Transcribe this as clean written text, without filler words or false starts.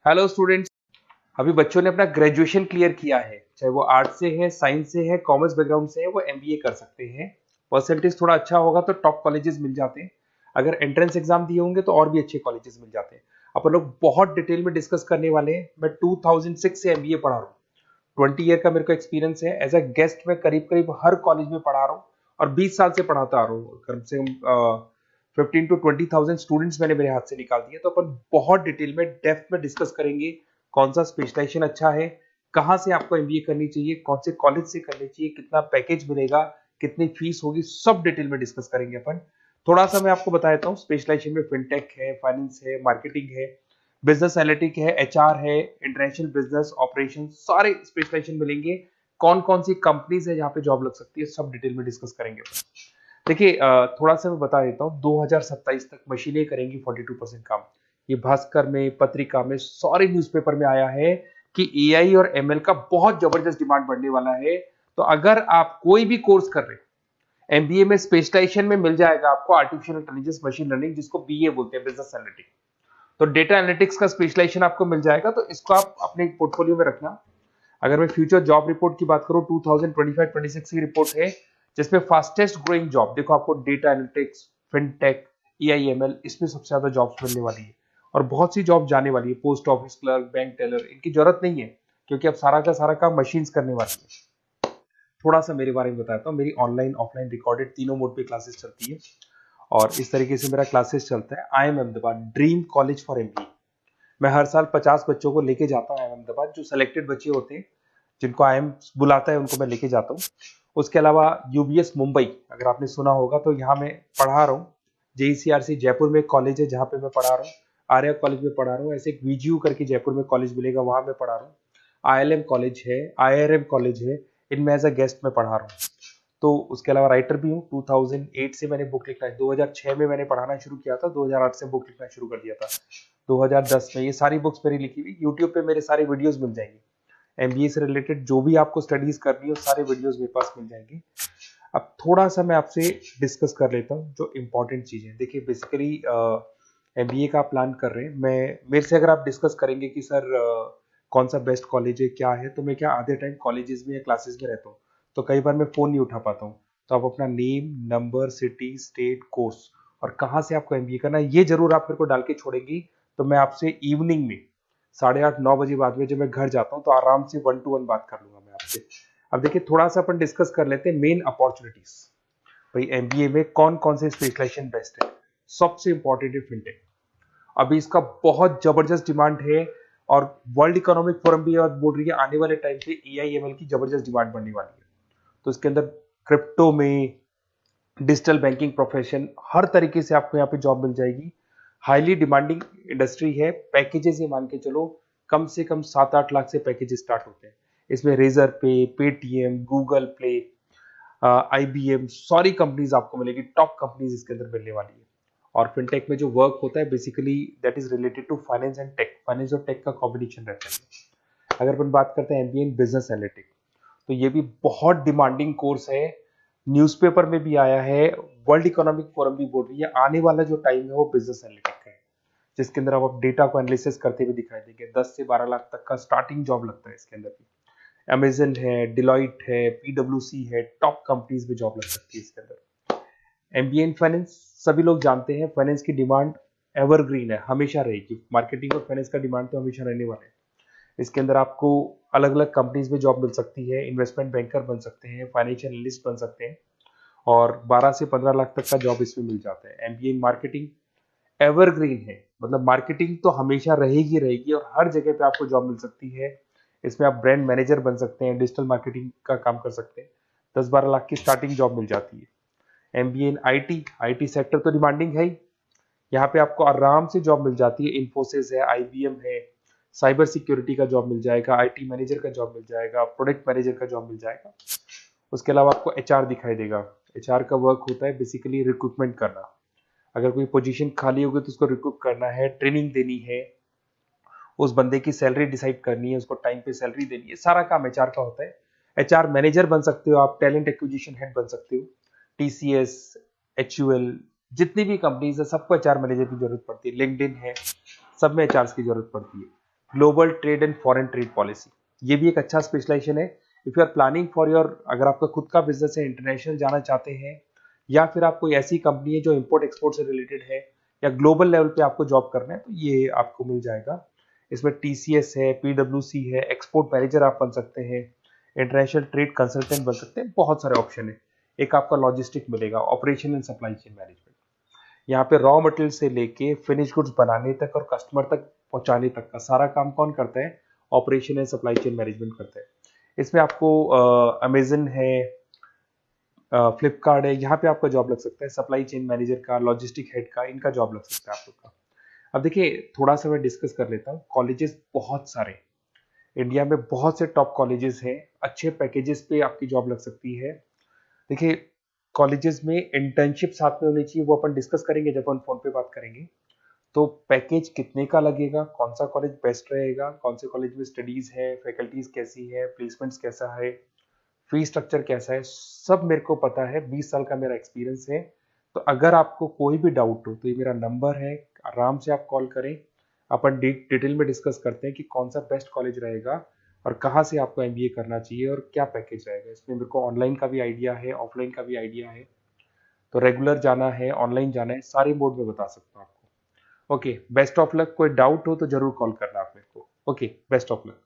Hello students. अभी बच्चों ने अपना ग्रेजुएशन क्लियर किया है, चाहे वो आर्ट्स से है, साइंस से है, कॉमर्स बैकग्राउंड से है, वो एमबीए कर सकते हैं। परसेंटेज थोड़ा अच्छा होगा तो टॉप कॉलेजेस मिल जाते हैं। अगर एंट्रेंस एग्जाम दिए होंगे तो और भी अच्छे कॉलेजेस मिल जाते हैं। अपन लोग बहुत डिटेल में डिस्कस करने वाले हैं। मैं 2006 से एमबीए पढ़ा रहा हूँ। 20 ईयर का मेरे को एक्सपीरियंस है। एज अ गेस्ट मैं करीब करीब हर कॉलेज में पढ़ा रहा हूँ और 20 साल से पढ़ाता आ रहा हूँ। कम से कम 15 to 20,000 स्टूडेंट्स मैंने मेरे हाथ से निकाल दिए। तो अपन बहुत डिटेल में डेप्थ में डिस्कस करेंगे कौन सा स्पेशलाइजेशन अच्छा है, कहाँ से आपको एमबीए करनी चाहिए, कौन से कॉलेज से करनी चाहिए, कितना पैकेज मिलेगा, कितनी फीस होगी, सब डिटेल में डिस्कस करेंगे अपन। थोड़ा सा मैं आपको बता देता हूँ। स्पेशलाइजेशन में फिनटेक है, फाइनेंस है, मार्केटिंग है, बिजनेस एनालिटिक है, एचआर है, इंटरनेशनल बिजनेस ऑपरेशन, सारे स्पेशलाइजेशन मिलेंगे। कौन कौन सी कंपनीज है जहाँ पे जॉब लग सकती है, सब डिटेल में डिस्कस करेंगे। देखिए, थोड़ा सा मैं बता देता हूँ। 2027 तक मशीनें करेंगी 42% काम। ये भास्कर में, पत्रिका में, सारे न्यूज़पेपर में आया है कि एआई और एमएल का बहुत जबरदस्त डिमांड बढ़ने वाला है। तो अगर आप कोई भी कोर्स कर रहे हैं, एमबीए में स्पेशलाइजेशन में मिल जाएगा आपको आर्टिफिशियल इंटेलिजेंस, मशीन लर्निंग, जिसको बीए बोलते हैं, बिजनेस एनालिटिक्स। तो डेटा एनालिटिक्स का स्पेशलाइजेशन आपको मिल जाएगा, तो इसको आप अपने पोर्टफोलियो में रखना। अगर मैं फ्यूचर जॉब रिपोर्ट की बात करूं, 2025-26 की रिपोर्ट है, जिसमें फास्टेस्ट ग्रोइंग जॉब देखो आपको डेटा एनालिटिक्स, फिनटेक, ईआईएमएल, इसमें सबसे ज्यादा जॉब्स मिलने वाली है। और बहुत सी जॉब जाने वाली है। Post office clerk, bank teller, इनकी जरूरत नहीं है, क्योंकि अब सारा का सारा काम मशीन्स करने वाली है। थोड़ा सा मेरे बारे में बताता हूँ। मेरी ऑनलाइन ऑफलाइन रिकॉर्डेड तीनों मोड पे क्लासेस चलती है और इस तरीके से मेरा क्लासेस चलता है। I am Ahmedabad dream college for MBA. मैं हर साल 50 बच्चों को लेके जाता हूँ अहमदाबाद। जो सिलेक्टेड बच्चे होते हैं, जिनको आईएम बुलाता है, उनको मैं लेके जाता हूँ। उसके अलावा यूबीएस मुंबई, अगर आपने सुना होगा, तो यहाँ मैं पढ़ा रहा हूँ। जेईसीआरसी जयपुर में एक कॉलेज है जहाँ पे मैं पढ़ा रहा हूँ। आर्या कॉलेज में पढ़ा रहा हूँ। ऐसे एक वीजीयू करके जयपुर में कॉलेज मिलेगा, वहां मैं पढ़ा रहा हूँ। आईएलएम कॉलेज है, आईआरएम कॉलेज है, इनमें एज अ गेस्ट में पढ़ा रहा हूँ। तो उसके अलावा राइटर भी हूँ। 2008 से मैंने बुक लिखना है। 2006 में मैंने पढ़ाना शुरू किया था, 2008 से बुक लिखना शुरू कर दिया था। 2010 में ये सारी बुक्स मेरी लिखी हुई यूट्यूब पे मेरे सारे वीडियोस मिल जाएंगे। एमबीए से रिलेटेड जो भी आपको स्टडीज करनी हो, सारे वीडियोस मेरे पास मिल जाएंगे। अब थोड़ा सा मैं आपसे डिस्कस कर लेता हूँ जो इंपॉर्टेंट चीजें। देखिए, बेसिकली एमबीए का आप प्लान कर रहे हैं, मैं मेरे से अगर आप डिस्कस करेंगे कि सर कौन सा बेस्ट कॉलेज है, क्या है, तो मैं क्या आधे टाइम कॉलेजेस में या क्लासेस में रहता हूँ, तो कई बार मैं फोन नहीं उठा पाता हूँ। तो आप अपना name, number, city, state, course और कहाँ से आपको एमबीए करना है, ये जरूर आप मेरे को डाल के छोड़ेंगी। तो मैं आपसे इवनिंग में 8:30-9 बजे बाद में जब मैं घर जाता हूँ, तो आराम से 1-to-1 बात कर लूंगा मैं आपसे। अब देखिए, थोड़ा सा अपन डिस्कस कर लेते हैं मेन अपॉर्चुनिटीज। भाई, एमबीए में कौन कौन से स्पेशलाइजेशन बेस्ट है। सबसे इंपॉर्टेंट है फिनटेक। अभी इसका बहुत जबरदस्त डिमांड है और वर्ल्ड इकोनॉमिक फोरम भी ये बात बोल रही है, आने वाले टाइम पे एआईएमएल की जबरदस्त डिमांड बढ़ने वाली है। तो इसके अंदर क्रिप्टो में, डिजिटल बैंकिंग प्रोफेशन, हर तरीके से आपको यहाँ पे जॉब मिल जाएगी। हाईली डिमांडिंग इंडस्ट्री है। पैकेजेस ये मान के चलो, कम से कम 7-8 लाख से पैकेजेस स्टार्ट होते हैं। इसमें रेजर पे, पेटीएम, गूगल प्ले, आईबीएम, सारी कंपनीज आपको मिलेगी। टॉप कंपनीज इसके अंदर मिलने वाली है। और फिनटेक में जो वर्क होता है, basically that is related to finance and tech. Finance और टेक का कॉम्बिनेशन रहता है। अगर अपन बात करते हैं एमबीए इन बिजनेस एनालिटिक्स, तो ये भी बहुत डिमांडिंग कोर्स है। न्यूज़पेपर में भी आया है, वर्ल्ड इकोनॉमिक फोरम भी बोल रही है आने वाला जो टाइम है वो बिजनेस एनालिटिक्स है, जिसके अंदर आप डेटा को एनालिसिस करते हुए दिखाई देंगे। 10 से 12 लाख तक का स्टार्टिंग जॉब लगता है इसके अंदर भी। अमेजन है, डिलॉइट है, पीडब्ल्यूसी है, टॉप कंपनीज में जॉब लग सकती है इसके अंदर। एमबीए इन फाइनेंस, सभी लोग जानते हैं फाइनेंस की डिमांड एवरग्रीन है, हमेशा रहेगी। मार्केटिंग और फाइनेंस का डिमांड तो हमेशा रहने वाला है। इसके अंदर आपको अलग अलग कंपनीज में जॉब मिल सकती है। इन्वेस्टमेंट बैंकर बन सकते हैं, फाइनेंशियल एनालिस्ट बन सकते हैं और 12 से 15 लाख तक का जॉब इसमें मिल जाता है। एमबीए इन मार्केटिंग एवरग्रीन है, मतलब मार्केटिंग तो हमेशा रहेगी रहेगी और हर जगह पे आपको जॉब मिल सकती है। इसमें आप ब्रांड मैनेजर बन सकते हैं, डिजिटल मार्केटिंग का काम कर सकते हैं। 10-12 लाख की स्टार्टिंग जॉब मिल जाती है। MBA in IT, IT sector तो डिमांडिंग है ही। यहाँ पे आपको आराम से जॉब मिल जाती है। इन्फोसिस है, आईबीएम है, साइबर सिक्योरिटी का जॉब मिल जाएगा, आईटी मैनेजर का जॉब मिल जाएगा, प्रोडक्ट मैनेजर का जॉब मिल जाएगा। उसके अलावा आपको एचआर दिखाई देगा। एचआर का वर्क होता है बेसिकली रिक्रूटमेंट करना। अगर कोई पोजीशन खाली होगी तो उसको रिक्रूट करना है, ट्रेनिंग देनी है, उस बंदे की सैलरी डिसाइड करनी है, उसको टाइम पे सैलरी देनी है, सारा काम एचआर का होता है। एचआर मैनेजर बन सकते हो आप, टैलेंट एक्विजिशन हेड बन सकते हो। टीसीएस, एचयूएल, जितनी भी कंपनीज है सबको एचआर मैनेजर की जरूरत पड़ती है। लिंक्डइन है, सब में एचआर की जरूरत पड़ती है। Global trade and foreign trade policy, ये भी एक अच्छा स्पेशलाइजेशन है। If you are planning for your, अगर आपका खुद का बिजनेस है, इंटरनेशनल जाना चाहते हैं, या फिर आप कोई ऐसी कंपनी है जो इंपोर्ट एक्सपोर्ट से रिलेटेड है, या ग्लोबल लेवल पे आपको जॉब करना है, तो ये आपको मिल जाएगा। इसमें टीसीएस है, पीडब्ल्यूसी है, एक्सपोर्ट मैनेजर आप बन सकते हैं, इंटरनेशनल ट्रेड कंसल्टेंट बन सकते हैं, बहुत सारे ऑप्शन है। एक आपका लॉजिस्टिक मिलेगा, operation and supply chain management. यहाँ पे रॉ मटेरियल से लेके फिनिश गुड्स बनाने तक और कस्टमर तक पहुंचाने तक का सारा काम कौन करता है? Operation and supply chain management करता है। इसमें आपको अमेजन है, फ्लिपकार्ट है, यहाँ पे आपका जॉब लग सकता है, सप्लाई चेन मैनेजर का, लॉजिस्टिक हेड का, इनका जॉब लग सकता है आप लोग का। अब देखिए, थोड़ा सा मैं डिस्कस कर लेता हूँ। कॉलेजेस बहुत सारे इंडिया में, बहुत से टॉप कॉलेजेस हैं, अच्छे पैकेजेस पे आपकी जॉब लग सकती है। देखिए, कॉलेजेस में इंटर्नशिप साथ में होनी चाहिए, वो अपन डिस्कस करेंगे जब अपन फोन पे बात करेंगे। तो पैकेज कितने का लगेगा, कौन सा कॉलेज बेस्ट रहेगा, कौन से कॉलेज में स्टडीज है, फैकल्टीज कैसी है, प्लेसमेंट्स कैसा है, फी स्ट्रक्चर कैसा है, सब मेरे को पता है, 20 साल का मेरा एक्सपीरियंस है। तो अगर आपको कोई भी डाउट हो तो ये मेरा नंबर है, आराम से आप कॉल करें। अपन डिटेल में डिस्कस करते हैं कि कौन सा बेस्ट कॉलेज रहेगा और कहाँ से आपको एमबीए करना चाहिए और क्या पैकेज रहेगा। इसमें मेरे को ऑनलाइन का भी आइडिया है, ऑफलाइन का भी आइडिया है, तो रेगुलर जाना है, ऑनलाइन जाना है, सारे मोड में बता सकता हूँ आपको। Okay, best of luck. कोई डाउट हो तो जरूर कॉल करना आप मेरे को। Okay, best of luck.